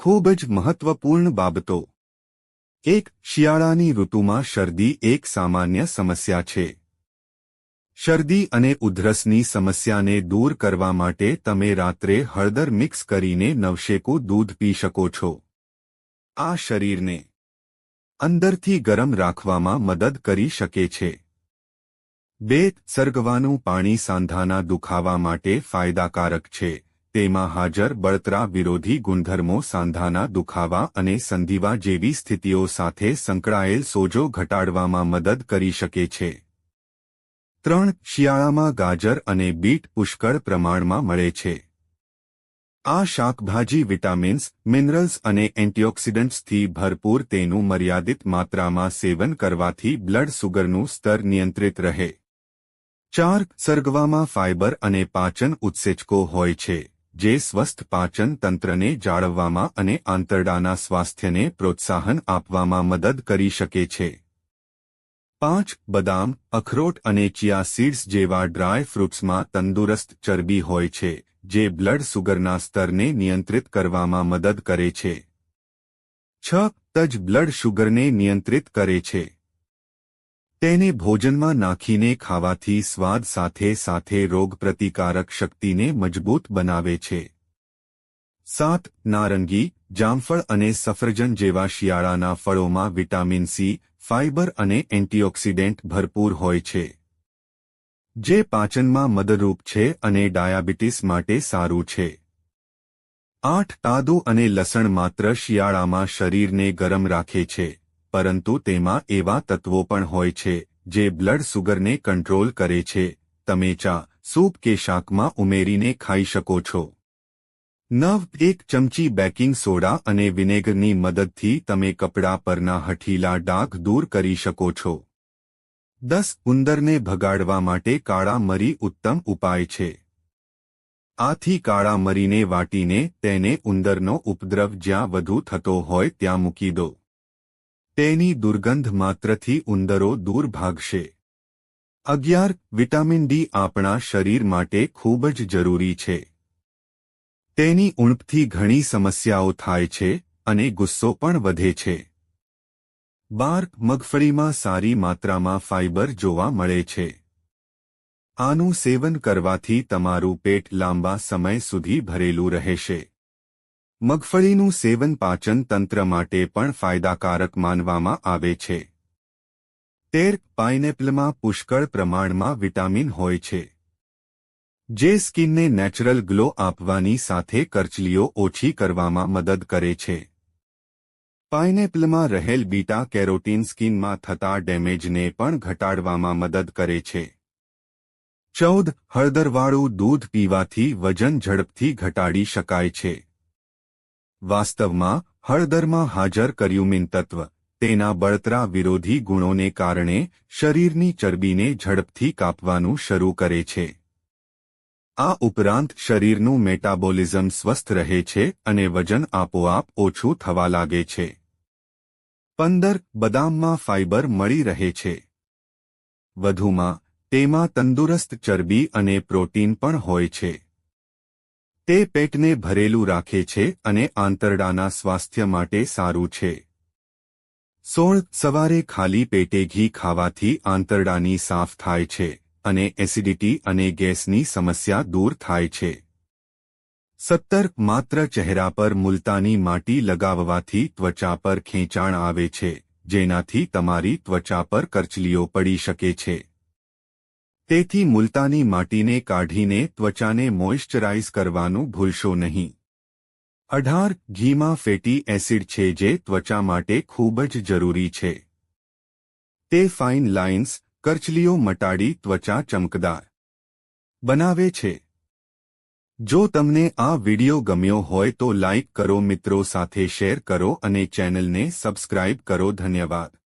ખૂબ જ મહત્વપૂર્ણ બાબતો। 1. શિયાળાની ઋતુમાં શરદી એક સામાન્ય સમસ્યા છે। શરદી અને ઉધરસની સમસ્યાને દૂર કરવા માટે તમે રાત્રે હળદર મિક્સ કરીને નવશેકું દૂધ પી શકો છો। આ શરીરને અંદરથી ગરમ રાખવામાં મદદ કરી શકે છે। 2. સરગવાનું પાણી સાંધાના દુખાવા માટે ફાયદાકારક છે। તેમાં હાજર બળતરા વિરોધી ગુણધર્મો સાંધાના દુખાવા અને સંધિવા જેવી સ્થિતિઓ સાથે સંકળાયેલ સોજો ઘટાડવામાં મદદ કરી શકે છે। 3. શિયાળામાં ગાજર અને બીટ પુષ્કળ પ્રમાણમાં મળે છે। આ શાકભાજી વિટામિન્સ, મિનરલ્સ અને એન્ટીઓક્સિડન્ટ્સથી ભરપૂર તેનું મર્યાદિત માત્રામાં સેવન કરવાથી બ્લડ સુગરનું સ્તર નિયંત્રિત રહે। 4. સરગવામાં ફાઇબર અને પાચન ઉત્સેચકો હોય છે જે સ્વસ્થ પાચન તંત્રને જાળવવામાં અને આંતરડાના સ્વાસ્થ્યને પ્રોત્સાહન આપવામાં મદદ કરી શકે છે। 5. બદામ, અખરોટ અને ચિયા સીડ્સ જેવા ડ્રાય ફ્રૂટ્સમાં તંદુરસ્ત ચરબી હોય છે જે બ્લડ સુગરના સ્તરને નિયંત્રિત કરવામાં મદદ કરે છે। 6. તજ બ્લડ શુગરને નિયંત્રિત કરે છે। તેને ભોજનમાં નાખીને ખાવાથી સ્વાદ સાથે સાથે રોગપ્રતિકારક શક્તિને મજબૂત બનાવે છે। 7. નારંગી, જામફળ અને સફરજન જેવા શિયાળાના ફળોમાં વિટામિન સી, ફાઇબર અને એન્ટીઓક્સિડન્ટ ભરપૂર હોય છે જે પાચનમાં મદદરૂપ છે અને ડાયાબિટીસ માટે સારું છે। 8. આદુ અને લસણ માત્ર શિયાળામાં શરીરને ગરમ રાખે છે પરંતુ તેમાં એવા તત્વો પણ હોય છે જે બ્લડ સુગરને કંટ્રોલ કરે છે। તમે ચા, સૂપ કે શાકમાં ઉમેરીને ખાઈ શકો છો। 9. 1 ચમચી બેકિંગ સોડા અને વિનેગરની મદદથી તમે કપડા પરના હઠીલા ડાઘ દૂર કરી શકો છો। 10. ઉંદરને ભગાડવા માટે કાળા મરી ઉત્તમ ઉપાય છે। આથી કાળા મરીને વાટીને તેને ઉંદરનો ઉપદ્રવ જ્યાં વધુ થતો હોય ત્યાં મૂકી દો। તેની દુર્ગંધ માત્રથી ઉંદરો દૂર ભાગશે। 11. વિટામિન ડી આપણા શરીર માટે ખૂબ જ જરૂરી છે। તેની ઉણપથી ઘણી સમસ્યાઓ થાય છે અને ગુસ્સો પણ વધે છે। 12. મગફળીમાં સારી માત્રામાં ફાઇબર જોવા મળે છે। આનું સેવન કરવાથી તમારું પેટ લાંબા સમય સુધી ભરેલું રહેશે। મગફળીનું સેવન પાચન તંત્ર માટે પણ ફાયદાકારક માનવામાં આવે છે। 13. પાઇનેપલમાં પુષ્કળ પ્રમાણમાં વિટામિન હોય છે જે સ્કિનને નેચરલ ગ્લો આપવાની સાથે કરચલીઓ ઓછી કરવામાં મદદ કરે છે। પાઇનેપલમાં રહેલ બીટા કેરોટીન સ્કિનમાં થતા ડેમેજને પણ ઘટાડવામાં મદદ કરે છે। 14. હળદરવાળું દૂધ પીવાથી વજન ઝડપથી ઘટાડી શકાય છે। વાસ્તવમાં હળદરમાં હાજર કર્યુમિન તત્વ તેના બળતરા વિરોધી ગુણોને કારણે શરીરની ચરબીને ઝડપથી કાપવાનું શરૂ કરે છે। આ ઉપરાંત શરીરનું મેટાબોલિઝમ સ્વસ્થ રહે છે અને વજન આપોઆપ ઓછું થવા લાગે છે। 15. બદામમાં ફાઇબર મળી રહે છે। વધુમાં તેમાં તંદુરસ્ત ચરબી અને પ્રોટીન પણ હોય છે। તે પેટને ભરેલું રાખે છે અને આંતરડાના સ્વાસ્થ્ય માટે સારું છે। 16. સવારે ખાલી પેટે ઘી ખાવાથી આંતરડાની સાફ થાય છે અને એસિડિટી અને ગેસની સમસ્યા દૂર થાય છે। 17. માત્ર ચહેરા પર મુલતાની માટી લગાવવાથી ત્વચા પર ખેંચાણ આવે છે જેનાથી તમારી ત્વચા પર કરચલીઓ પડી શકે છે। તેથી મુલતાની માટીને કાઢીને ત્વચાને મોઇશ્ચરાઇઝ કરવાનું ભૂલશો નહીં। 18. ઘીમાં ફેટી એસિડ છે જે ત્વચા માટે ખૂબ જ જરૂરી છે। તે ફાઇન લાઇન્સ, કરચલીઓ મટાડી ત્વચા ચમકદાર બનાવે છે। જો તમને આ વિડિયો ગમ્યો હોય તો લાઇક કરો, મિત્રો સાથે શેર કરો અને ચેનલને સબસ્ક્રાઇબ કરો। ધન્યવાદ।